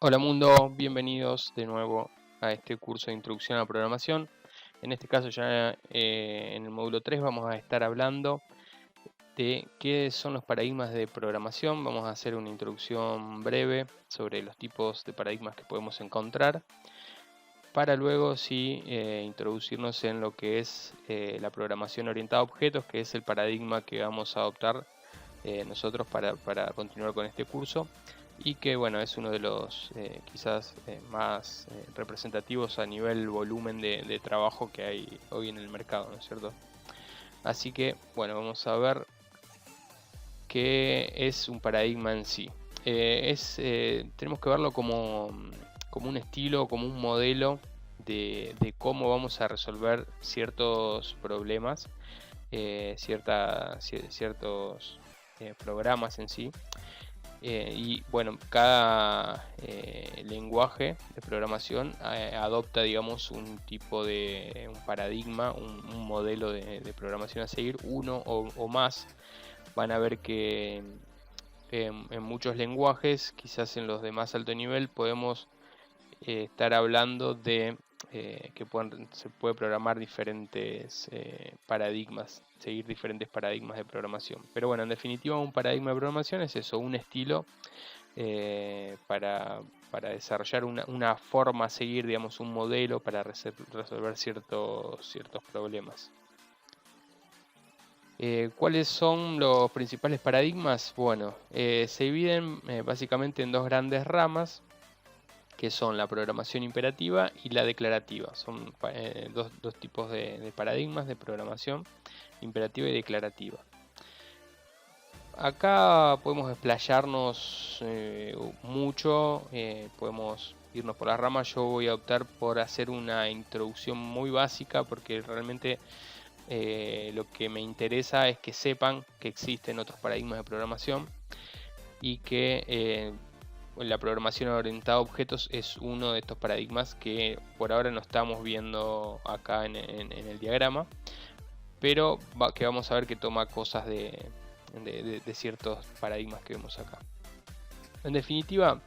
Hola mundo, bienvenidos de nuevo a este curso de introducción a la programación. En este caso ya en el módulo 3 vamos a estar hablando de qué son los paradigmas de programación. Vamos a hacer una introducción breve sobre los tipos de paradigmas que podemos encontrar para luego sí introducirnos en lo que es la programación orientada a objetos, que es el paradigma que vamos a adoptar nosotros para continuar con este curso, y que bueno, es uno de los quizás más representativos a nivel volumen de trabajo que hay hoy en el mercado, ¿no es cierto? Así que bueno, vamos a ver qué es un paradigma en sí. Tenemos que verlo como un estilo, como un modelo de cómo vamos a resolver ciertos problemas, ciertos programas en sí. Y bueno, cada lenguaje de programación adopta, digamos, un tipo de un paradigma, un modelo de programación a seguir, uno o más. Van a ver que en muchos lenguajes, quizás en los de más alto nivel, podemos estar hablando de que se puede programar diferentes paradigmas, seguir diferentes paradigmas de programación. Pero bueno, en definitiva, un paradigma de programación es eso, un estilo eh, para, para desarrollar una forma a seguir, digamos, un modelo para resolver ciertos problemas. ¿Cuáles son los principales paradigmas? Bueno, se dividen básicamente en dos grandes ramas, que son la programación imperativa y la declarativa. Son dos tipos de paradigmas de programación, imperativa y declarativa. Acá podemos explayarnos mucho, podemos irnos por las ramas. Yo voy a optar por hacer una introducción muy básica porque realmente lo que me interesa es que sepan que existen otros paradigmas de programación y que la programación orientada a objetos es uno de estos paradigmas que por ahora no estamos viendo acá en el diagrama, pero que vamos a ver que toma cosas de ciertos paradigmas que vemos acá. En definitiva,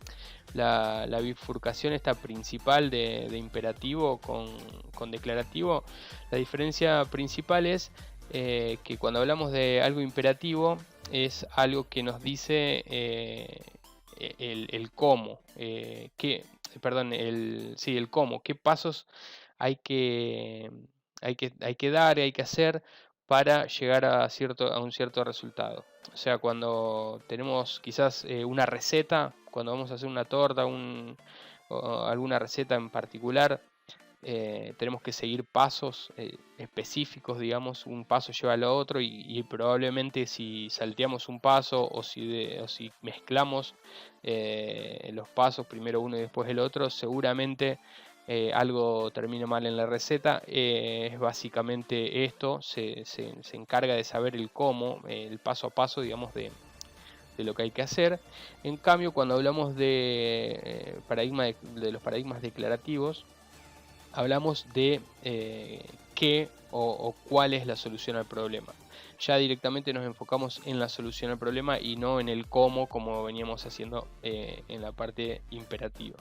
la bifurcación esta principal de imperativo con declarativo, la diferencia principal es que cuando hablamos de algo imperativo es algo que nos dice el cómo, perdón, sí, el cómo, qué pasos hay que, hay que dar y hay que hacer para llegar a un cierto resultado. O sea, cuando tenemos quizás una receta, cuando vamos a hacer una torta, o alguna receta en particular, tenemos que seguir pasos específicos, digamos, un paso lleva al otro y probablemente si salteamos un paso o si mezclamos los pasos, primero uno y después el otro, seguramente algo termine mal en la receta. Es básicamente esto, se encarga de saber el cómo, el paso a paso, digamos, de lo que hay que hacer. En cambio, cuando hablamos de los paradigmas declarativos, hablamos de qué o cuál es la solución al problema. Ya directamente nos enfocamos en la solución al problema y no en el cómo, como veníamos haciendo en la parte imperativa.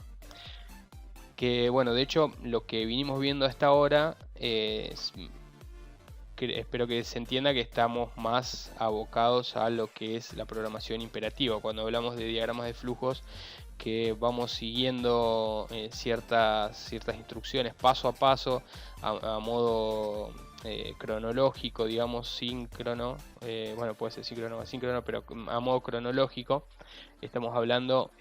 Que bueno, de hecho, lo que vinimos viendo hasta ahora es espero que se entienda que estamos más abocados a lo que es la programación imperativa. Cuando hablamos de diagramas de flujos, que vamos siguiendo ciertas instrucciones paso a paso, a modo cronológico, digamos, síncrono, bueno, puede ser síncrono o asíncrono, pero a modo cronológico, estamos hablando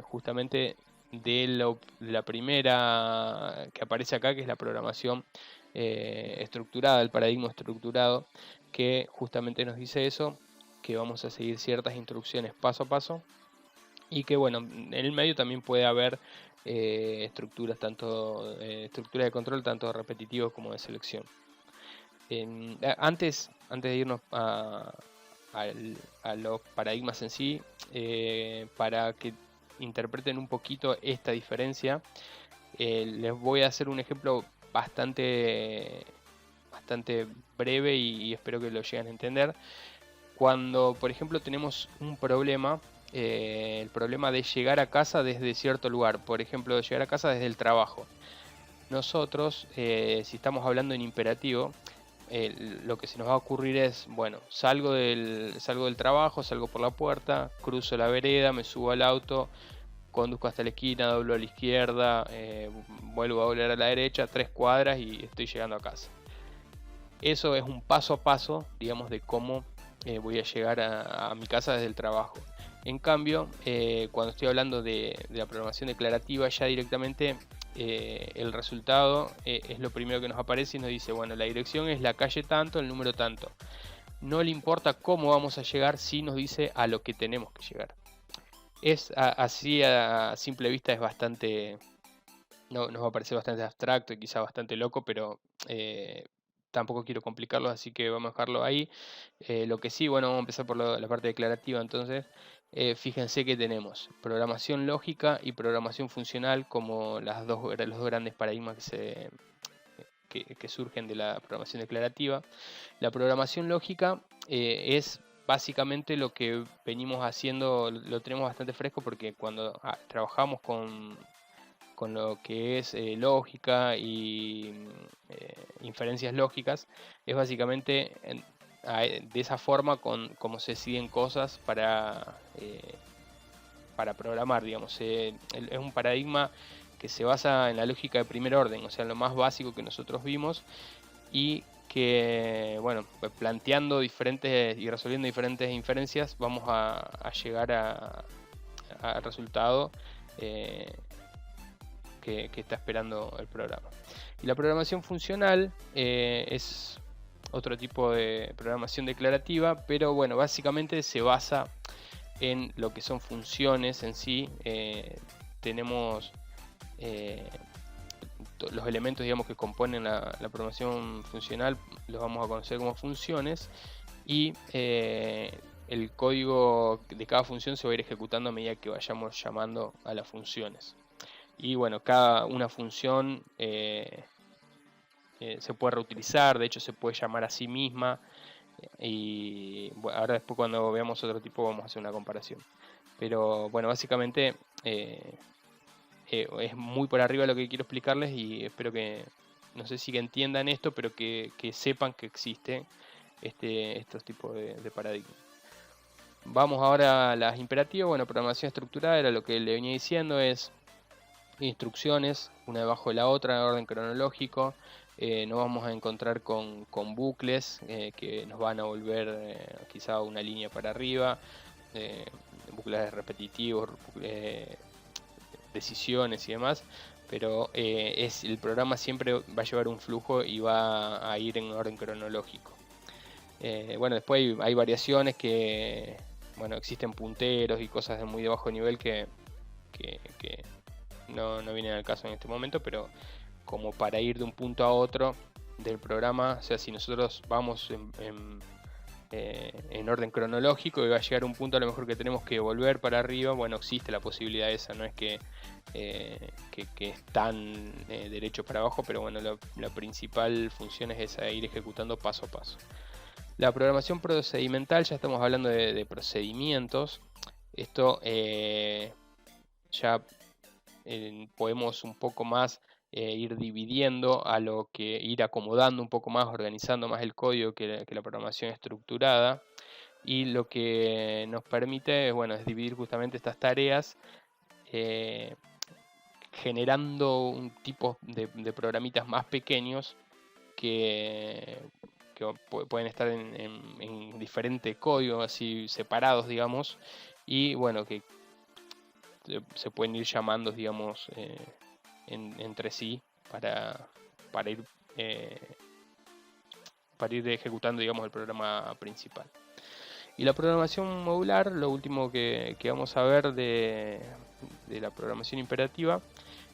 justamente de la primera que aparece acá, que es la programación estructurada, el paradigma estructurado, que justamente nos dice eso, que vamos a seguir ciertas instrucciones paso a paso y que bueno, en el medio también puede haber estructuras estructuras de control tanto repetitivos como de selección. Antes de irnos a los paradigmas en sí, para que interpreten un poquito esta diferencia, les voy a hacer un ejemplo bastante breve y espero que lo lleguen a entender. Cuando, por ejemplo, tenemos un problema el problema de llegar a casa desde cierto lugar, por ejemplo, de llegar a casa desde el trabajo. Nosotros, si estamos hablando en imperativo, lo que se nos va a ocurrir es, bueno, salgo del trabajo, salgo por la puerta, cruzo la vereda, me subo al auto, conduzco hasta la esquina, doblo a la izquierda, vuelvo a doblar a la derecha, 3 cuadras y estoy llegando a casa. Eso es un paso a paso, digamos, de cómo voy a llegar a mi casa desde el trabajo. En cambio, cuando estoy hablando de la programación declarativa, ya directamente el resultado es lo primero que nos aparece y nos dice, bueno, la dirección es la calle tanto, el número tanto. No le importa cómo vamos a llegar, si nos dice a lo que tenemos que llegar. Así a simple vista es bastante, nos va a parecer bastante abstracto y quizá bastante loco, pero tampoco quiero complicarlo, así que vamos a dejarlo ahí. Lo que sí, bueno, vamos a empezar por la parte declarativa. Entonces, fíjense que tenemos programación lógica y programación funcional como los dos grandes paradigmas que surgen de la programación declarativa. La programación lógica es básicamente lo que venimos haciendo, lo tenemos bastante fresco porque cuando trabajamos con lo que es lógica y inferencias lógicas, es básicamente de esa forma como se deciden cosas para programar, digamos. Es un paradigma que se basa en la lógica de primer orden, o sea, en lo más básico que nosotros vimos, y que, bueno, pues planteando diferentes y resolviendo diferentes inferencias, vamos a llegar al resultado que está esperando el programa. Y la programación funcional es otro tipo de programación declarativa, pero bueno, básicamente se basa en lo que son funciones en sí. Tenemos los elementos, digamos, que componen la programación funcional, los vamos a conocer como funciones, y el código de cada función se va a ir ejecutando a medida que vayamos llamando a las funciones. Y bueno, cada una función se puede reutilizar, de hecho se puede llamar a sí misma, y bueno, ahora después cuando veamos otro tipo vamos a hacer una comparación. Pero bueno, básicamente es muy por arriba lo que quiero explicarles y espero que, no sé si que entiendan esto, pero que sepan que existe estos tipos de paradigmas. Vamos ahora a las imperativas. Bueno, programación estructurada era lo que le venía diciendo, es instrucciones, una debajo de la otra, en orden cronológico. Nos vamos a encontrar con bucles que nos van a volver quizá una línea para arriba, bucles repetitivos, decisiones y demás, pero el programa siempre va a llevar un flujo y va a ir en orden cronológico. Bueno, después hay variaciones que, bueno, existen punteros y cosas de muy de bajo nivel que no vienen al caso en este momento, pero como para ir de un punto a otro del programa, o sea, si nosotros vamos en orden cronológico y va a llegar un punto a lo mejor que tenemos que volver para arriba, bueno, existe la posibilidad esa, no es que es tan derecho para abajo, pero bueno, la principal función es esa, ir ejecutando paso a paso. La programación procedimental, ya estamos hablando de procedimientos. Esto ya podemos un poco más ir dividiendo a lo que ir acomodando un poco más, organizando más el código que la programación estructurada, y lo que nos permite, bueno, es dividir justamente estas tareas generando un tipo de programitas más pequeños que pueden estar en diferente código, así separados, digamos, y bueno, que se pueden ir llamando, digamos, entre sí para ir ejecutando, digamos, el programa principal. Y la programación modular, lo último que vamos a ver de la programación imperativa,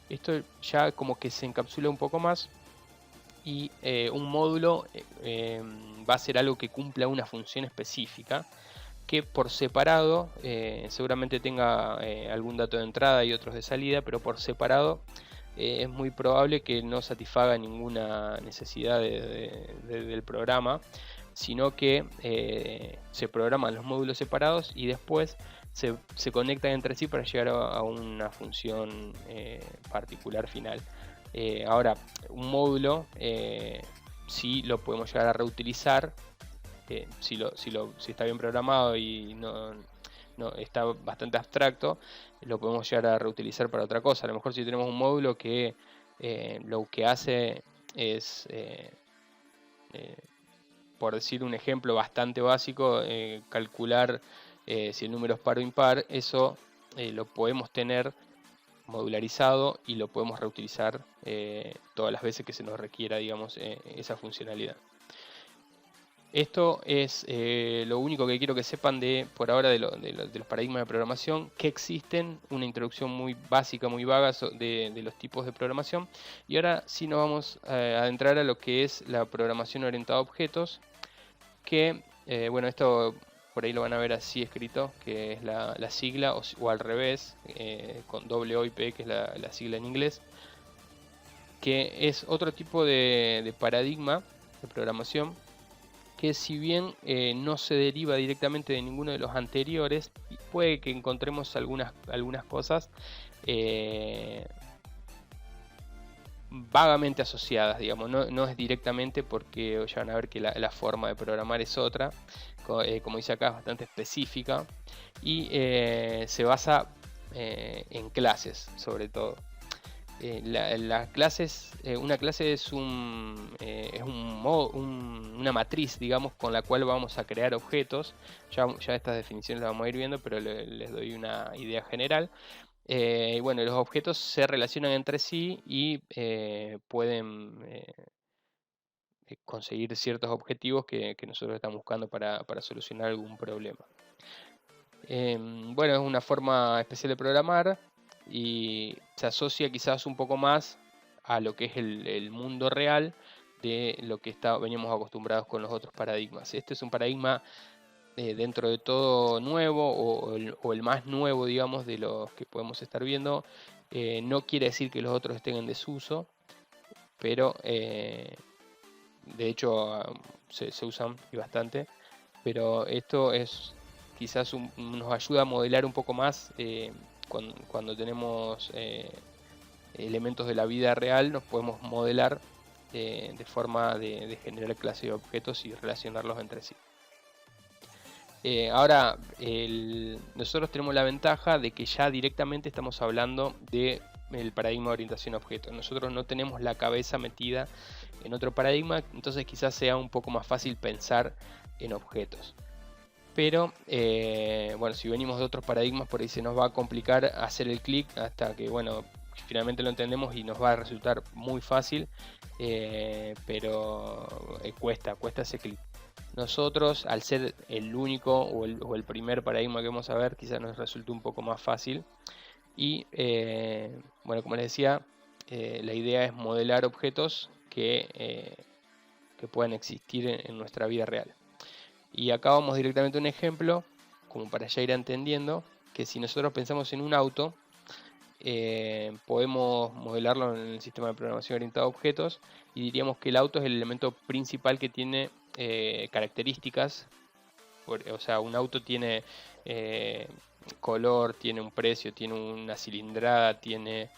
esto ya como que se encapsula un poco más, y un módulo va a ser algo que cumpla una función específica, que por separado seguramente tenga algún dato de entrada y otros de salida, pero por separado es muy probable que no satisfaga ninguna necesidad del programa, sino que se programan los módulos separados y después se conectan entre sí para llegar a una función particular final. Ahora, un módulo sí lo podemos llegar a reutilizar si está bien programado y no está bastante abstracto, lo podemos llegar a reutilizar para otra cosa. A lo mejor si tenemos un módulo que lo que hace es, por decir un ejemplo bastante básico, calcular si el número es par o impar, eso lo podemos tener modularizado y lo podemos reutilizar todas las veces que se nos requiera, digamos, esa funcionalidad. Esto es lo único que quiero que sepan por ahora de los paradigmas de programación, que existen, una introducción muy básica, muy vaga de los tipos de programación. Y ahora sí nos vamos a adentrar a lo que es la programación orientada a objetos, que, bueno, esto por ahí lo van a ver así escrito, que es la sigla, o al revés, con doble OIP, que es la sigla en inglés, que es otro tipo de paradigma de programación que si bien no se deriva directamente de ninguno de los anteriores, puede que encontremos algunas cosas vagamente asociadas, digamos, no es directamente porque ya van a ver que la forma de programar es otra, como dice acá, es bastante específica y se basa en clases sobre todo. Las clases, una clase es una matriz, digamos, con la cual vamos a crear objetos. Ya estas definiciones las vamos a ir viendo, pero les doy una idea general. Y bueno, los objetos se relacionan entre sí y pueden conseguir ciertos objetivos que nosotros estamos buscando para solucionar algún problema. Bueno, es una forma especial de programar y se asocia quizás un poco más a lo que es el mundo real de lo que veníamos acostumbrados con los otros paradigmas. Este es un paradigma dentro de todo nuevo o el más nuevo, digamos, de los que podemos estar viendo. No quiere decir que los otros estén en desuso, pero de hecho se usan y bastante. Pero esto es quizás nos ayuda a modelar un poco más cuando tenemos elementos de la vida real, nos podemos modelar de forma de generar clases de objetos y relacionarlos entre sí. Ahora, nosotros tenemos la ventaja de que ya directamente estamos hablando del paradigma de orientación a objetos. Nosotros no tenemos la cabeza metida en otro paradigma, entonces quizás sea un poco más fácil pensar en objetos. Pero bueno, si venimos de otros paradigmas, por ahí se nos va a complicar hacer el clic hasta que, bueno, finalmente lo entendemos y nos va a resultar muy fácil, pero cuesta ese clic. Nosotros, al ser el único o el primer paradigma que vamos a ver, quizás nos resulte un poco más fácil. Y bueno, como les decía, la idea es modelar objetos que puedan existir en nuestra vida real. Y acá vamos directamente a un ejemplo, como para ya ir entendiendo, que si nosotros pensamos en un auto, podemos modelarlo en el sistema de programación orientada a objetos y diríamos que el auto es el elemento principal que tiene características. O sea, un auto tiene color, tiene un precio, tiene una cilindrada, tiene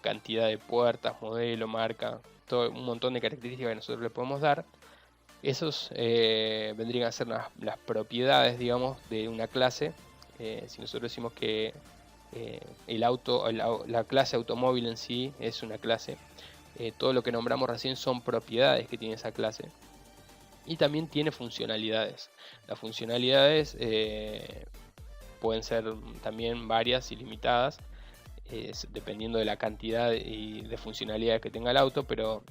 cantidad de puertas, modelo, marca, todo un montón de características que nosotros le podemos dar. Esos vendrían a ser las propiedades, digamos, de una clase. Si nosotros decimos que el auto, la clase automóvil en sí es una clase, todo lo que nombramos recién son propiedades que tiene esa clase. Y también tiene funcionalidades. Las funcionalidades pueden ser también varias y limitadas, dependiendo de la cantidad y de funcionalidades que tenga el auto, pero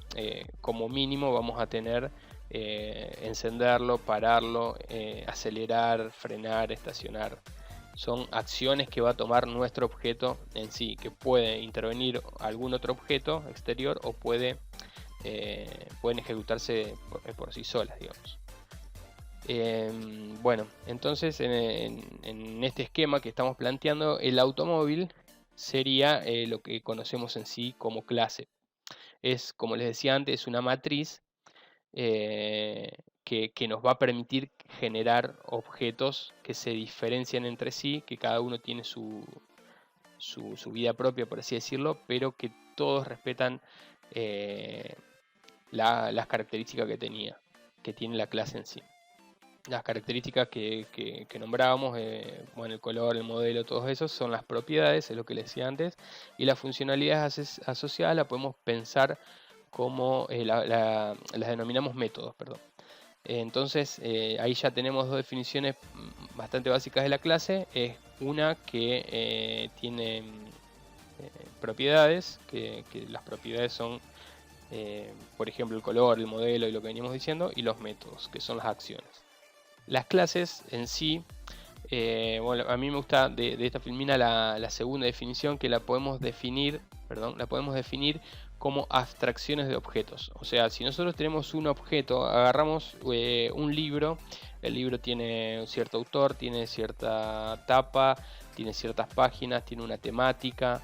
como mínimo vamos a tener encenderlo, pararlo, acelerar, frenar, estacionar. Son acciones que va a tomar nuestro objeto en sí, que puede intervenir algún otro objeto exterior o pueden ejecutarse por sí solas, digamos. Bueno, entonces en este esquema que estamos planteando, el automóvil sería lo que conocemos en sí como clase. Es, como les decía antes, una matriz que que nos va a permitir generar objetos que se diferencian entre sí, que cada uno tiene su vida propia, por así decirlo, pero que todos respetan las características que tiene la clase en sí. Las características que nombrábamos, bueno, el color, el modelo, todos esos son las propiedades, es lo que les decía antes, y las funcionalidades asociadas las podemos pensar como, las denominamos métodos, perdón. Entonces ahí ya tenemos dos definiciones bastante básicas de la clase. Es una que tiene propiedades, que las propiedades son, por ejemplo, el color, el modelo y lo que veníamos diciendo, y los métodos, que son las acciones. Las clases en sí, bueno, a mí me gusta de esta filmina la segunda definición, que la podemos definir como abstracciones de objetos. O sea, si nosotros tenemos un objeto, agarramos un libro, el libro tiene un cierto autor, tiene cierta tapa, tiene ciertas páginas, tiene una temática,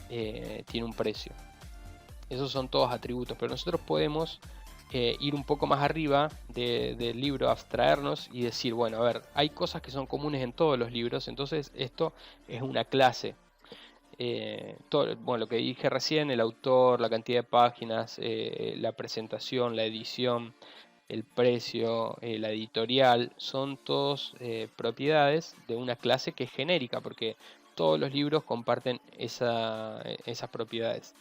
tiene un precio. Esos son todos atributos, pero nosotros podemos ir un poco más arriba del libro, abstraernos y decir, bueno, a ver, hay cosas que son comunes en todos los libros, entonces esto es una clase. Todo, bueno, lo que dije recién, el autor, la cantidad de páginas, la presentación, la edición, el precio, la editorial, son todos propiedades de una clase que es genérica, porque todos los libros comparten esas propiedades.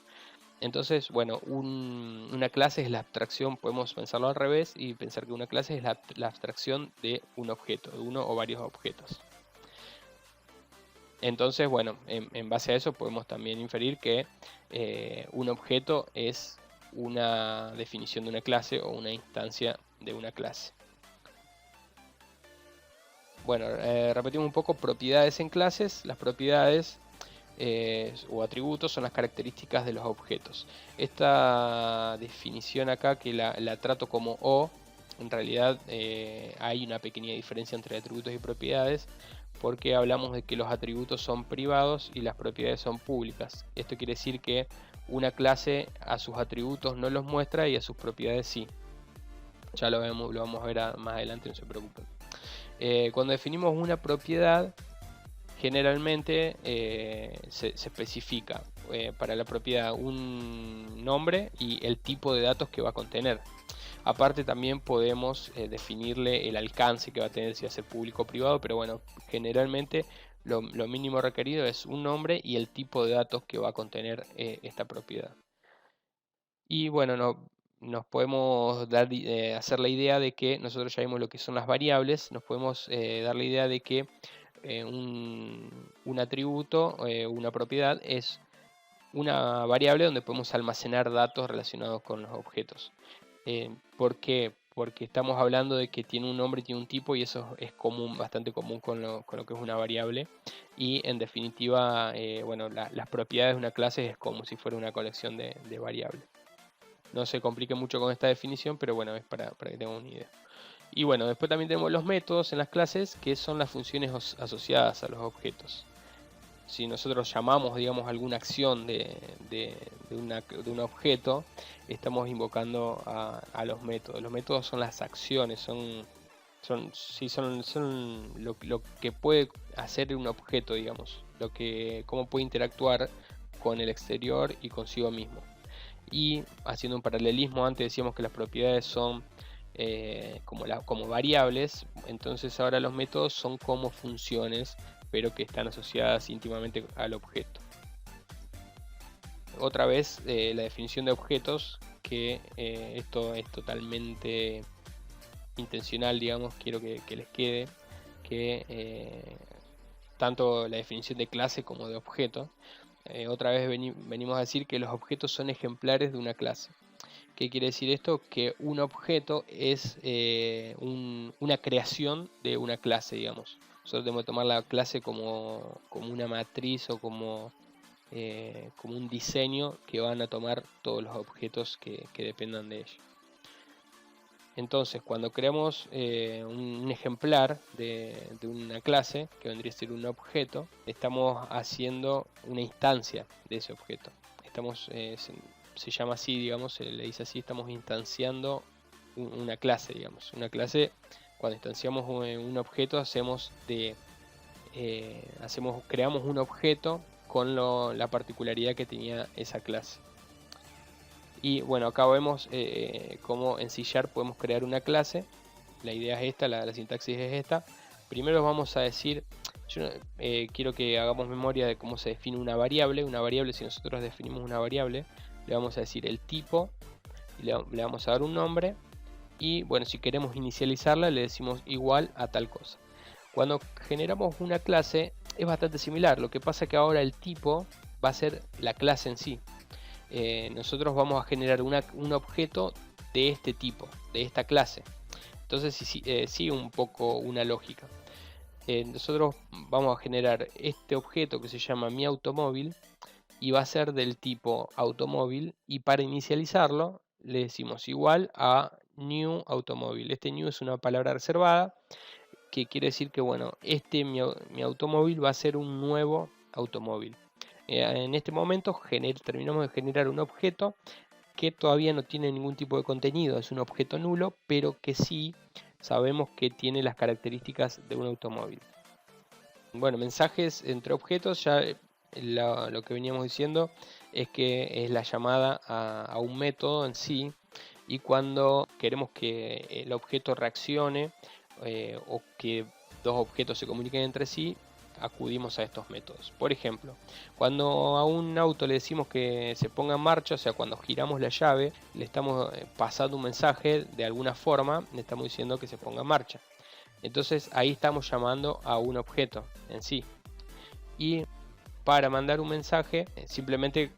Entonces, bueno, una clase es la abstracción, podemos pensarlo al revés y pensar que una clase es la abstracción de un objeto, de uno o varios objetos. Entonces, bueno, en base a eso podemos también inferir que un objeto es una definición de una clase o una instancia de una clase. Bueno, repetimos un poco propiedades en clases. Las propiedades o atributos son las características de los objetos. Esta definición acá, que la trato como O, en realidad hay una pequeña diferencia entre atributos y propiedades, porque hablamos de que los atributos son privados y las propiedades son públicas. Esto quiere decir que una clase a sus atributos no los muestra y a sus propiedades sí. Ya lo vamos a ver más adelante, no se preocupen. Cuando definimos una propiedad, generalmente se especifica para la propiedad un nombre y el tipo de datos que va a contener. Aparte también podemos definirle el alcance que va a tener, si va a ser público o privado, pero bueno, generalmente lo mínimo requerido es un nombre y el tipo de datos que va a contener esta propiedad. Y bueno, nos podemos hacer la idea de que nosotros ya vimos lo que son las variables, nos podemos dar la idea de que un atributo, una propiedad, es una variable donde podemos almacenar datos relacionados con los objetos. ¿Por qué? Porque estamos hablando de que tiene un nombre y tiene un tipo, y eso es común, bastante común con lo que es una variable. Y en definitiva, bueno, las propiedades de una clase es como si fuera una colección de variables. No se complique mucho con esta definición, pero bueno, es para que tengan una idea. Y bueno, después también tenemos los métodos en las clases, que son las funciones asociadas a los objetos. Si nosotros llamamos, digamos, alguna acción de un objeto, estamos invocando a los métodos. Los métodos son las acciones, son lo que puede hacer un objeto, digamos, cómo puede interactuar con el exterior y consigo mismo. Y haciendo un paralelismo, antes decíamos que las propiedades son como variables, entonces ahora los métodos son como funciones, pero que están asociadas íntimamente al objeto. Otra vez la definición de objetos, que esto es totalmente intencional, digamos, quiero que les quede, que tanto la definición de clase como de objeto, otra vez venimos a decir que los objetos son ejemplares de una clase. ¿Qué quiere decir esto? Que un objeto es una creación de una clase, digamos. Nosotros tenemos que tomar la clase como una matriz o como un diseño que van a tomar todos los objetos que dependan de ello. Entonces, cuando creamos un ejemplar de una clase, que vendría a ser un objeto, estamos haciendo una instancia de ese objeto. Se llama así, digamos, se le dice así, estamos instanciando una clase, digamos. Una clase, cuando instanciamos un objeto, creamos un objeto con la particularidad que tenía esa clase. Y bueno, acá vemos cómo en C# podemos crear una clase. La idea es esta, la sintaxis es esta. Primero vamos a decir, yo quiero que hagamos memoria de cómo se define una variable. Una variable, si nosotros definimos una variable, le vamos a decir el tipo, y le vamos a dar un nombre. Y bueno, si queremos inicializarla, le decimos igual a tal cosa. Cuando generamos una clase es bastante similar. Lo que pasa es que ahora el tipo va a ser la clase en sí. Nosotros vamos a generar un objeto de este tipo, de esta clase. Entonces sigue un poco una lógica. Nosotros vamos a generar este objeto que se llama mi automóvil y va a ser del tipo automóvil, y para inicializarlo le decimos igual a new automóvil. Este new es una palabra reservada que quiere decir que bueno, mi automóvil va a ser un nuevo automóvil. En este momento terminamos de generar un objeto que todavía no tiene ningún tipo de contenido, es un objeto nulo, pero que sí sabemos que tiene las características de un automóvil. Bueno, mensajes entre objetos, ya lo que veníamos diciendo es que es la llamada a un método en sí, y cuando queremos que el objeto reaccione o que dos objetos se comuniquen entre sí, acudimos a estos métodos. Por ejemplo, cuando a un auto le decimos que se ponga en marcha, o sea, cuando giramos la llave, le estamos pasando un mensaje de alguna forma, le estamos diciendo que se ponga en marcha. Entonces ahí estamos llamando a un objeto en sí. Y para mandar un mensaje, simplemente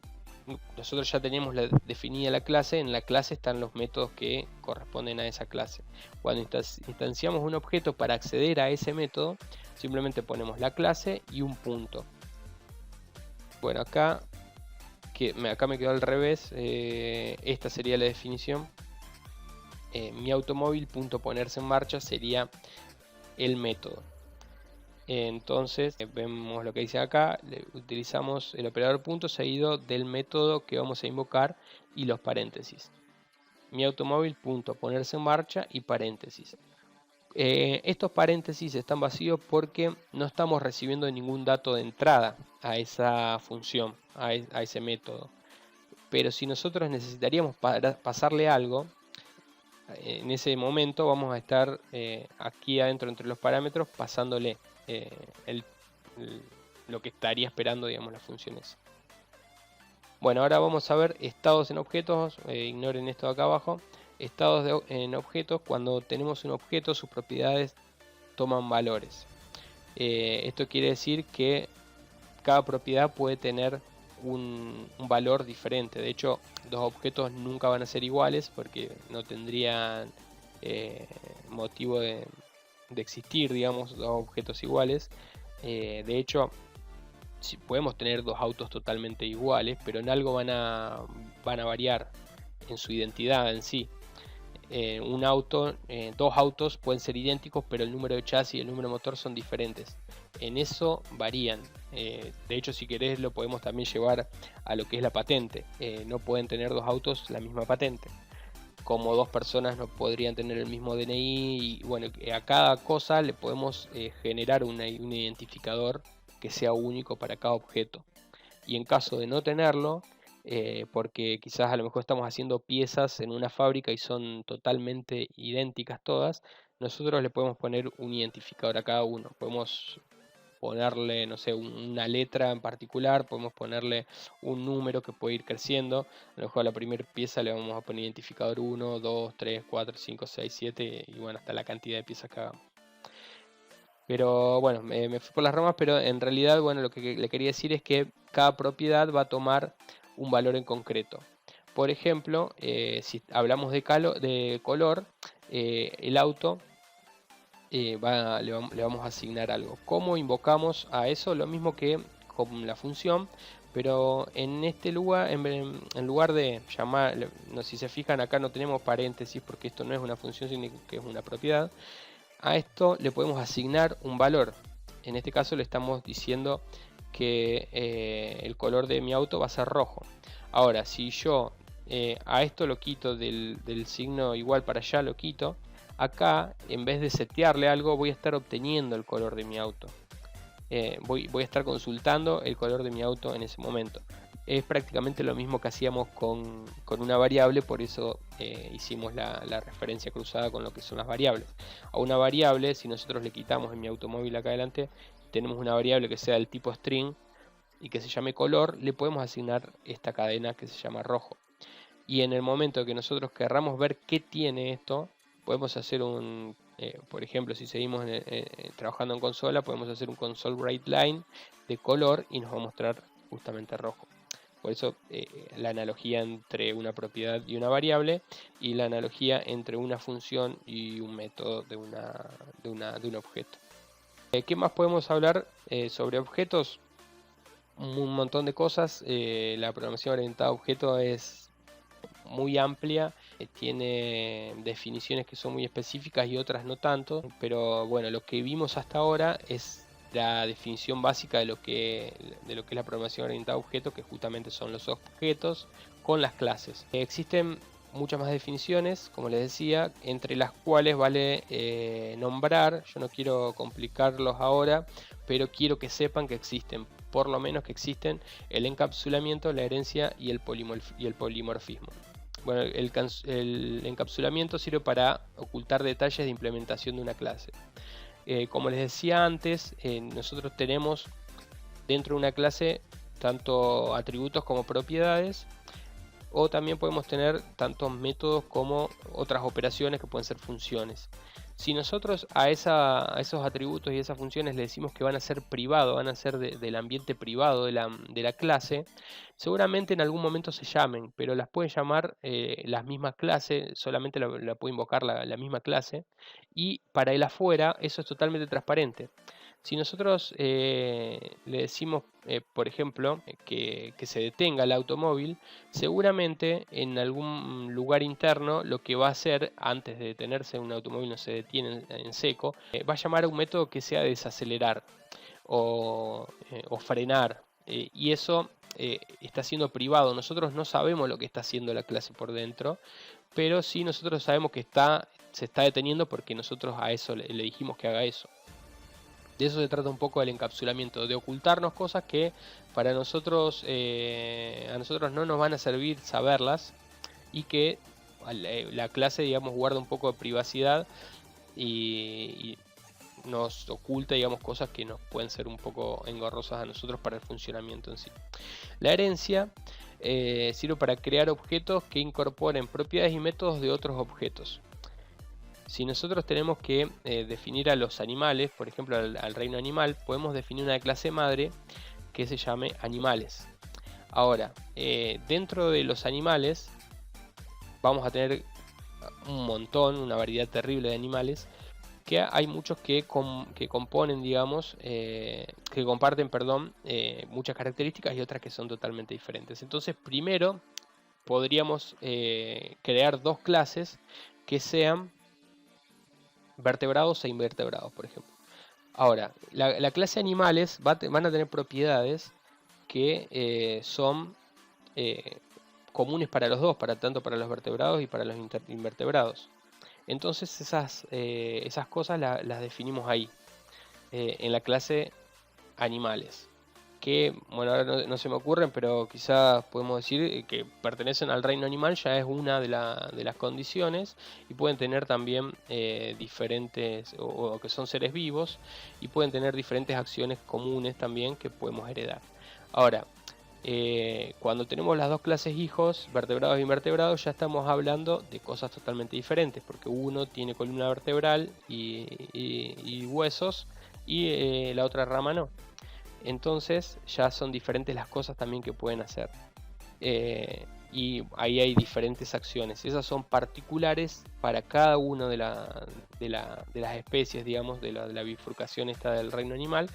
nosotros ya tenemos definida la clase. En la clase están los métodos que corresponden a esa clase. Cuando instanciamos un objeto para acceder a ese método, simplemente ponemos la clase y un punto. Bueno, acá me quedó al revés. Esta sería la definición. Mi automóvil punto ponerse en marcha sería el método. Entonces vemos lo que dice acá, utilizamos el operador punto seguido del método que vamos a invocar y los paréntesis. Mi automóvil punto ponerse en marcha y paréntesis. Estos paréntesis están vacíos porque no estamos recibiendo ningún dato de entrada a esa función, a ese método. Pero si nosotros necesitaríamos pasarle algo, en ese momento vamos a estar aquí adentro entre los parámetros pasándole lo que estaría esperando, digamos, las funciones. Bueno, ahora vamos a ver estados en objetos. Ignoren esto de acá abajo. Estados en objetos: cuando tenemos un objeto, sus propiedades toman valores. Esto quiere decir que cada propiedad puede tener un valor diferente. De hecho, dos objetos nunca van a ser iguales porque no tendrían motivo de existir, digamos, dos objetos iguales. De hecho, si podemos tener dos autos totalmente iguales, pero en algo van a variar en su identidad en sí. Dos autos pueden ser idénticos, pero el número de chasis y el número de motor son diferentes. En eso varían. De hecho, si querés, lo podemos también llevar a lo que es la patente. No pueden tener dos autos la misma patente, como dos personas no podrían tener el mismo DNI. Y bueno, a cada cosa le podemos generar un identificador que sea único para cada objeto. Y en caso de no tenerlo, porque quizás a lo mejor estamos haciendo piezas en una fábrica y son totalmente idénticas todas, nosotros le podemos poner un identificador a cada uno. Podemos ponerle, no sé, una letra en particular, podemos ponerle un número que puede ir creciendo. A lo mejor a la primera pieza le vamos a poner identificador 1, 2, 3, 4, 5, 6, 7 y bueno, hasta la cantidad de piezas que hagamos. Pero bueno, me fui por las ramas, pero en realidad, bueno, lo que le quería decir es que cada propiedad va a tomar un valor en concreto. Por ejemplo, si hablamos de color, el auto le vamos a asignar algo. ¿Cómo invocamos a eso? Lo mismo que con la función, pero en este lugar, en lugar de llamar, no, si se fijan acá no tenemos paréntesis porque esto no es una función, sino que es una propiedad. A esto le podemos asignar un valor. En este caso le estamos diciendo que el color de mi auto va a ser rojo. Ahora, si yo a esto lo quito del signo igual para allá, lo quito. Acá, en vez de setearle algo, voy a estar obteniendo el color de mi auto. Voy a estar consultando el color de mi auto en ese momento. Es prácticamente lo mismo que hacíamos con una variable, por eso hicimos la referencia cruzada con lo que son las variables. A una variable, si nosotros le quitamos en mi automóvil acá adelante, tenemos una variable que sea del tipo string y que se llame color, le podemos asignar esta cadena que se llama rojo. Y en el momento que nosotros querramos ver qué tiene esto, podemos hacer un, por ejemplo, si seguimos trabajando en consola, podemos hacer un console write line de color y nos va a mostrar justamente rojo. Por eso la analogía entre una propiedad y una variable, y la analogía entre una función y un método de un objeto. ¿Qué más podemos hablar sobre objetos? Un montón de cosas. La programación orientada a objetos es muy amplia, tiene definiciones que son muy específicas y otras no tanto, pero bueno, lo que vimos hasta ahora es la definición básica de lo que es la programación orientada a objetos, que justamente son los objetos con las clases. Existen muchas más definiciones, como les decía, entre las cuales vale nombrar. Yo no quiero complicarlos ahora, pero quiero que sepan que existen, por lo menos que existen el encapsulamiento, la herencia y el polimorfismo. Bueno, el encapsulamiento sirve para ocultar detalles de implementación de una clase. Como les decía antes, nosotros tenemos dentro de una clase tanto atributos como propiedades, o también podemos tener tantos métodos como otras operaciones que pueden ser funciones. Si nosotros a esos atributos y esas funciones le decimos que van a ser privados, van a ser del ambiente privado de la clase, seguramente en algún momento se llamen, pero las pueden llamar las mismas clases, solamente la puede invocar la misma clase, y para el afuera eso es totalmente transparente. Si nosotros le decimos, por ejemplo, que se detenga el automóvil, seguramente en algún lugar interno lo que va a hacer antes de detenerse, un automóvil no se detiene en seco, va a llamar a un método que sea desacelerar o frenar, y eso está siendo privado. Nosotros no sabemos lo que está haciendo la clase por dentro, pero sí nosotros sabemos que se está deteniendo porque nosotros a eso le dijimos que haga eso. De eso se trata un poco el encapsulamiento, de ocultarnos cosas que para nosotros, a nosotros no nos van a servir saberlas, y que la clase, digamos, guarda un poco de privacidad y nos oculta, digamos, cosas que nos pueden ser un poco engorrosas a nosotros para el funcionamiento en sí. La herencia sirve para crear objetos que incorporen propiedades y métodos de otros objetos. Si nosotros tenemos que definir a los animales, por ejemplo al reino animal, podemos definir una clase madre que se llame animales. Ahora, dentro de los animales vamos a tener un montón, una variedad terrible de animales, que hay muchos que componen, digamos, que comparten, perdón, muchas características, y otras que son totalmente diferentes. Entonces, primero podríamos crear dos clases que sean vertebrados e invertebrados, por ejemplo. Ahora, la clase animales van a tener propiedades que son comunes para los dos, tanto para los vertebrados y para los invertebrados. Entonces esas cosas las definimos ahí, en la clase animales. Que, bueno, ahora no se me ocurren, pero quizás podemos decir que pertenecen al reino animal, ya es una de las condiciones, y pueden tener también diferentes, o que son seres vivos, y pueden tener diferentes acciones comunes también que podemos heredar. Ahora, cuando tenemos las dos clases hijos, vertebrados e invertebrados, ya estamos hablando de cosas totalmente diferentes, porque uno tiene columna vertebral y huesos, y la otra rama no. Entonces ya son diferentes las cosas también que pueden hacer, y ahí hay diferentes acciones. Esas son particulares para cada una de las especies, digamos, de la bifurcación esta del reino animal,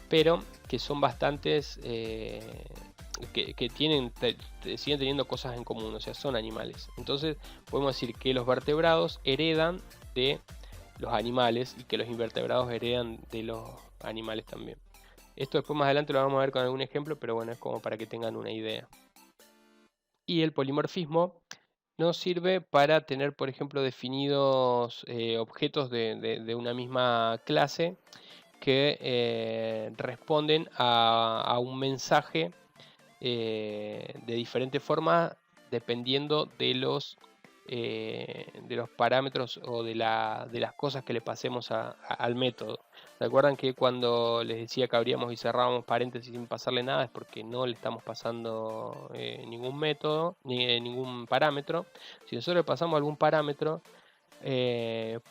pero que son bastantes, que siguen teniendo cosas en común, o sea, son animales. Entonces podemos decir que los vertebrados heredan de los animales, y que los invertebrados heredan de los animales también. Esto después más adelante lo vamos a ver con algún ejemplo, pero bueno, es como para que tengan una idea. Y el polimorfismo nos sirve para tener, por ejemplo, definidos objetos de una misma clase que responden a un mensaje de diferente forma dependiendo de los parámetros o de las cosas que le pasemos al método. ¿Recuerdan que cuando les decía que abríamos y cerrábamos paréntesis sin pasarle nada es porque no le estamos pasando ningún método, ni ningún parámetro? Si nosotros le pasamos algún parámetro,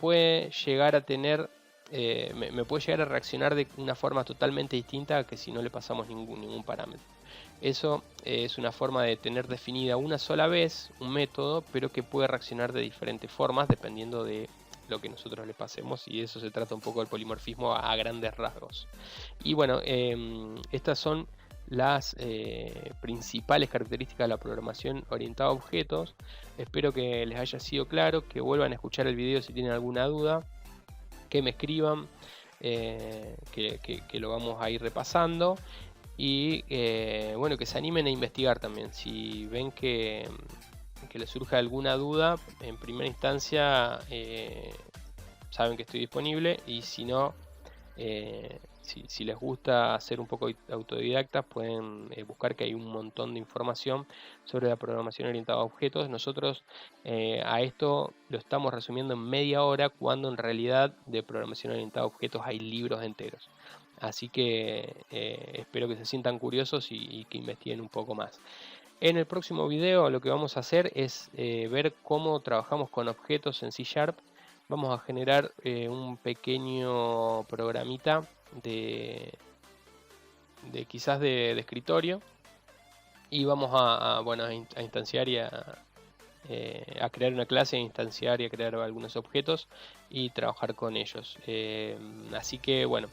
puede llegar a tener, me puede llegar a reaccionar de una forma totalmente distinta a que si no le pasamos ningún parámetro. Eso es una forma de tener definida una sola vez un método, pero que puede reaccionar de diferentes formas dependiendo de lo que nosotros le pasemos, y de eso se trata un poco el polimorfismo a grandes rasgos. Y bueno, estas son las principales características de la programación orientada a objetos. Espero que les haya sido claro, que vuelvan a escuchar el video si tienen alguna duda, que me escriban, que lo vamos a ir repasando. Y bueno, que se animen a investigar también. Si ven que les surge alguna duda, en primera instancia saben que estoy disponible, y si no, si les gusta ser un poco autodidactas, pueden buscar, que hay un montón de información sobre la programación orientada a objetos. Nosotros a esto lo estamos resumiendo en media hora, cuando en realidad de programación orientada a objetos hay libros enteros. Así que espero que se sientan curiosos y que investiguen un poco más. En el próximo video lo que vamos a hacer es ver cómo trabajamos con objetos en C#. Vamos a generar un pequeño programita quizás de escritorio, y vamos bueno, a instanciar y a crear una clase, a instanciar y a crear algunos objetos y trabajar con ellos. Así que bueno,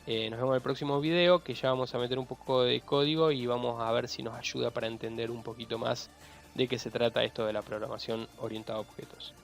nos vemos en el próximo video, que ya vamos a meter un poco de código y vamos a ver si nos ayuda para entender un poquito más de qué se trata esto de la programación orientada a objetos.